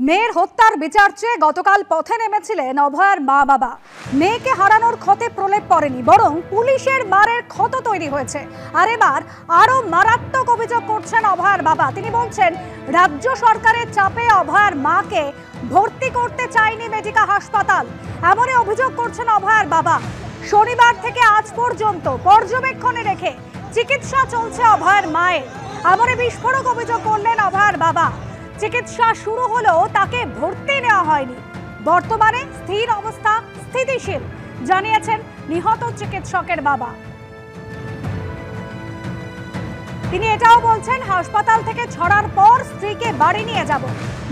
মেয়ের হত্যার বিচার চেয়ে গতকাল পথে নেমেছিলেন অভয়ার মা বাবা। মেয়েকে হারানোর ক্ষতে প্রলেপ পড়েনি, বরং পুলিশের মারের ক্ষত তৈরি হয়েছে। আর এবার আরো মারাত্মক অভিযোগ করছেন অভয়ার বাবা। তিনি বলছেন, রাজ্য সরকারের চাপে অভয়ার মাকে ভর্তি করতে চায়নি মেডিকেল হাসপাতাল। এমনই অভিযোগ করছেন অভয়ার বাবা। শনিবার থেকে আজ পর্যন্ত পর্যবেক্ষণে রেখে চিকিৎসা চলছে অভয়ার মায়ের। এমনই বিস্ফোরক অভিযোগ করলেন অভয়ার বাবা। চিকিৎসা শুরু হলেও তাকে ভর্তি নেওয়া হয়নি। বর্তমানে স্থির অবস্থা স্থিতিশীল, জানিয়েছেন নিহত চিকিৎসকের বাবা। তিনি এটাও বলছেন, হাসপাতাল থেকে ছড়ার পর স্ত্রীকে বাড়ি নিয়ে যাব।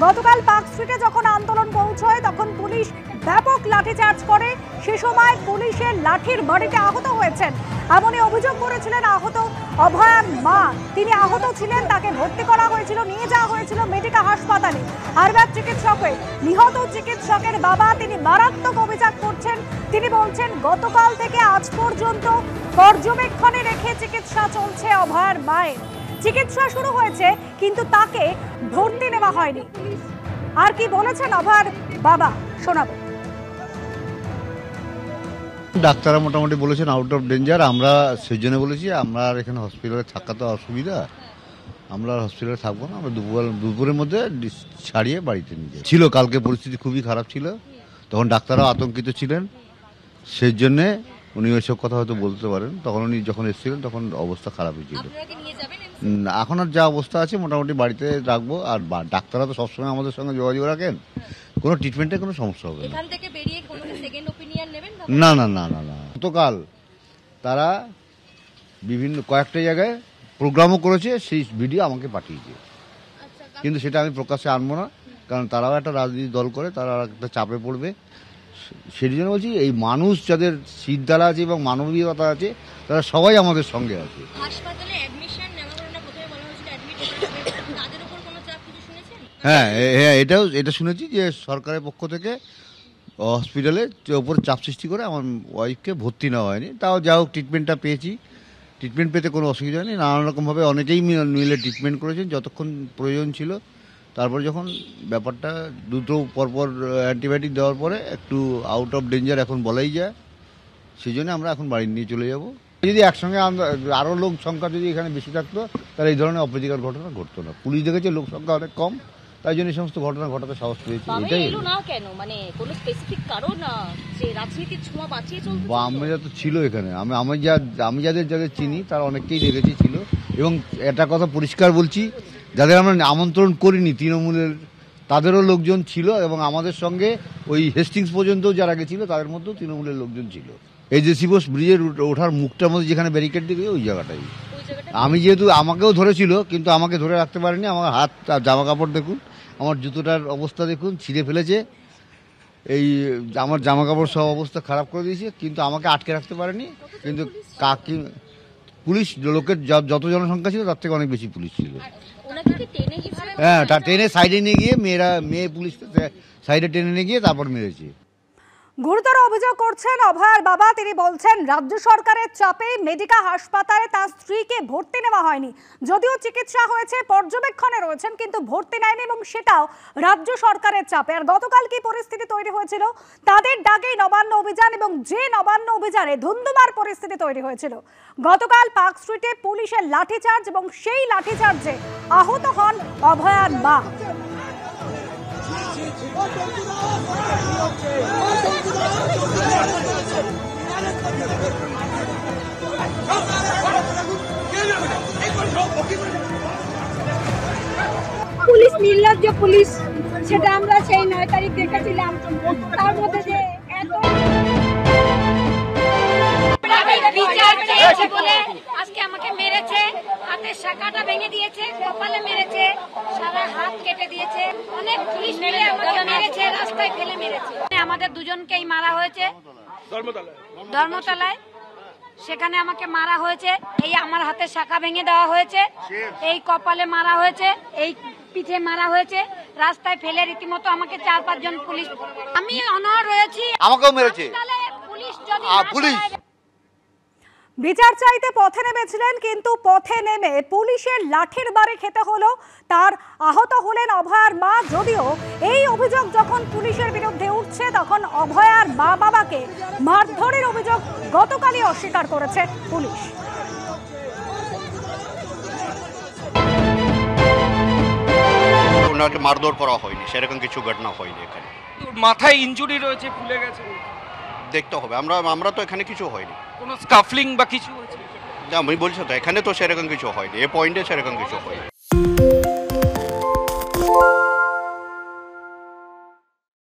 গতকাল পার্ক স্ট্রিটে যখন আন্দোলন পৌঁছয় তখন পুলিশ ব্যাপক লাঠিচার্জ করে। সে সময় পুলিশের লাঠির বাড়িতে আহত হয়েছেন, এমনই অভিযোগ করেছিলেন আহত অভয়ার মা। তিনি আহত ছিলেন, তাকে ভর্তি করা হয়েছিল, নিয়ে যাওয়া হয়েছিল মেডিকেল হাসপাতালে। আরবাগ চিকিৎসকে নিহত চিকিৎসকের বাবা তিনি মারাত্মক অভিযোগ করছেন। তিনি বলছেন, গতকাল থেকে আজ পর্যন্ত পর্যবেক্ষণে রেখে চিকিৎসা চলছে অভয়ার মায়ের। চিকিৎসা শুরু হয়েছে কিন্তু তাকে ভর্তি নেওয়া হয়নি। আর কি বলেছেন অভয়ার বাবা শোনাবো। ডাক্তাররা মোটামুটি বলেছেন আউট অফ ডেঞ্জার। আমরা সেই জন্য বলেছি আমরা আর এখানে হসপিটালে থাকা তো অসুবিধা, আমরা আর হসপিটালে থাকবো না। আমরা দুপুরের মধ্যে ছাড়িয়ে বাড়িতে নিয়ে ছিল। কালকে পরিস্থিতি খুবই খারাপ ছিল, তখন ডাক্তাররাও আতঙ্কিত ছিলেন। সেই জন্যে উনি ওইসব কথা হয়তো বলতে পারেন। তখন উনি যখন এসেছিলেন তখন অবস্থা খারাপ হয়েছিল। এখন আর যা অবস্থা আছে মোটামুটি বাড়িতে রাখবো। আর ডাক্তাররা তো সবসময় আমাদের সঙ্গে যোগাযোগ রাখেন, কোনো ট্রিটমেন্টে কোনো সমস্যা হবে না। না না না না গতকাল তারা বিভিন্ন কয়েকটা জায়গায় প্রোগ্রামও করেছে, সেই ভিডিও আমাকে পাঠিয়েছে। কিন্তু সেটা আমি প্রকাশ্যে আনবো না, কারণ তারাও একটা রাজনীতি দল করে, তারা একটা চাপে পড়বে। সেই জন্য বলছি, এই মানুষ যাদের সিদ্ধারা আছে এবং মানবিকতা আছে তারা সবাই আমাদের সঙ্গে আছে। হ্যাঁ হ্যাঁ, এটা শুনেছি যে সরকারের পক্ষ থেকে হসপিটালে ওপর চাপ সৃষ্টি করে আমার ওয়াইফকে ভর্তি নেওয়া হয়নি। তাও যা হোক ট্রিটমেন্টটা পেয়েছি, ট্রিটমেন্ট পেতে কোনো অসুবিধা নেই। নানান রকমভাবে অনেকেই মিলে ট্রিটমেন্ট করেছেন যতক্ষণ প্রয়োজন ছিল। তারপর যখন ব্যাপারটা দুটো পরপর অ্যান্টিবায়োটিক দেওয়ার পরে একটু আউট অফ ডেঞ্জার এখন বলাই যায়, সেই জন্য আমরা এখন বাড়ি নিয়ে চলে যাব। যদি একসঙ্গে আরও লোক সংখ্যা যদি এখানে বেশি থাকতো তাহলে এই ধরনের অপ্রীতিকর ঘটনা ঘটতো না। পুলিশ দেখেছে লোক সংখ্যা অনেক কম, তাই জন্য এই সমস্ত ঘটনা ঘটাতে সাহস পেয়েছি। এটাই বামেরা তো ছিল এখানে। আমি যাদের চিনি তারা অনেককেই দেখেছি ছিল। এবং একটা কথা পরিষ্কার বলছি, যাদের আমরা আমন্ত্রণ করিনি তৃণমূলের তাদেরও লোকজন ছিল, এবং আমাদের সঙ্গে ওই হেস্টিংস পর্যন্ত যারা গেছিল তাদের মধ্যেও তৃণমূলের লোকজন ছিল। এই যে শিবস ব্রিজের ওঠার মুখটার মধ্যে যেখানে ব্যারিকেড দিকে ওই জায়গাটাই আমি যেহেতু আমাকেও ধরেছিল, কিন্তু আমাকে ধরে রাখতে পারিনি। আমার হাত জামা কাপড় দেখুন, আমার জুতোটার অবস্থা দেখুন, ছিঁড়ে ফেলেছে। এই আমার জামা কাপড় সব অবস্থা খারাপ করে দিয়েছে, কিন্তু আমাকে আটকে রাখতে পারেনি। কিন্তু পুলিশ লোকের যত জনসংখ্যা ছিল তার থেকে অনেক বেশি পুলিশ ছিল। হ্যাঁ, টেনে সাইডে নিয়ে গিয়ে মেয়ে পুলিশ সাইডে টেনে নিয়ে গিয়ে তারপর মেরেছে। গুরুতর অভিযোগ করছেন অভয়ার বাবা। তিনি বলছেন, রাজ্য সরকারের চাপে মেডিকেল হাসপাতালে তার স্ত্রীকে ভর্তি নেওয়া হয়নি। যদিও চিকিৎসা হয়েছে, পর্যবেক্ষণে রয়েছেন, কিন্তু ভর্তি নেয়নি, এবং সেটাও রাজ্য সরকারের চাপে। আর গতকাল কি পরিস্থিতি তৈরি হয়েছিল? তাদের ডাকেই নবান্ন অভিযান, এবং যে নবান্ন অভিযানে ধুন্ধুমার পরিস্থিতি তৈরি হয়েছিল। গতকাল পার্ক স্ট্রিটে পুলিশের লাঠিচার্জ, এবং সেই লাঠিচার্জে আহত হন অভয়ার মা। পুলিশ নির্লজ্জ পুলিশ, সেটা আমরা সেই 9 তারিখ দেখেছিলাম। তার মধ্যে যে এত বলে আজকে আমাকে মেরেছে, হাতের শাখাটা ভেঙে দিয়েছে, কপালে মেরেছে, সারা হাত কেটে দিয়েছে। অনেক পুলিশ মিলে আমাকে মেরেছে, রাস্তায় ফেলে মেরেছে। আমাদের দুজনকেই মারা হয়েছে ধর্মতলায়, সেখানে আমাকে মারা হয়েছে। এই আমার হাতের শাখা ভেঙে দেওয়া হয়েছে, এই কপালে মারা হয়েছে, এই পিঠে মারা হয়েছে, রাস্তায় ফেলে রীতিমতো আমাকে 4-5 জন পুলিশ। আমি অনড় রয়েছি, আমাকেও মেরেছে পুলিশ। যদি বিচার চাইতে পথে নেমেছিলেন, কিন্তু পথে নেমে পুলিশের লাঠির বাড়ি খেতে হলো। তার আহত হলেন অভয়ার মা। যদিও এই অভিযোগ যখন পুলিশের বিরুদ্ধে উঠছে, তখন অভয়ার মা বাবাকে মারধরের অভিযোগ গতকালই অস্বীকার করেছে পুলিশ। ওনাকে মারধর করা হয়নি, সেরকম কিছু ঘটনা হয়নি এখানে। মাথায় ইনজুরি রয়েছে, ফুলে গেছে, দেখতে হবে, আমরা তো এখানে কিছু হয়নি। কোনো স্কাফলিং বা কিছু হয়েছে? আমি বলছি তো এখানে তো সেরকম কিছু হয়নি, এ পয়েন্টে সেরকম কিছু হয়নি।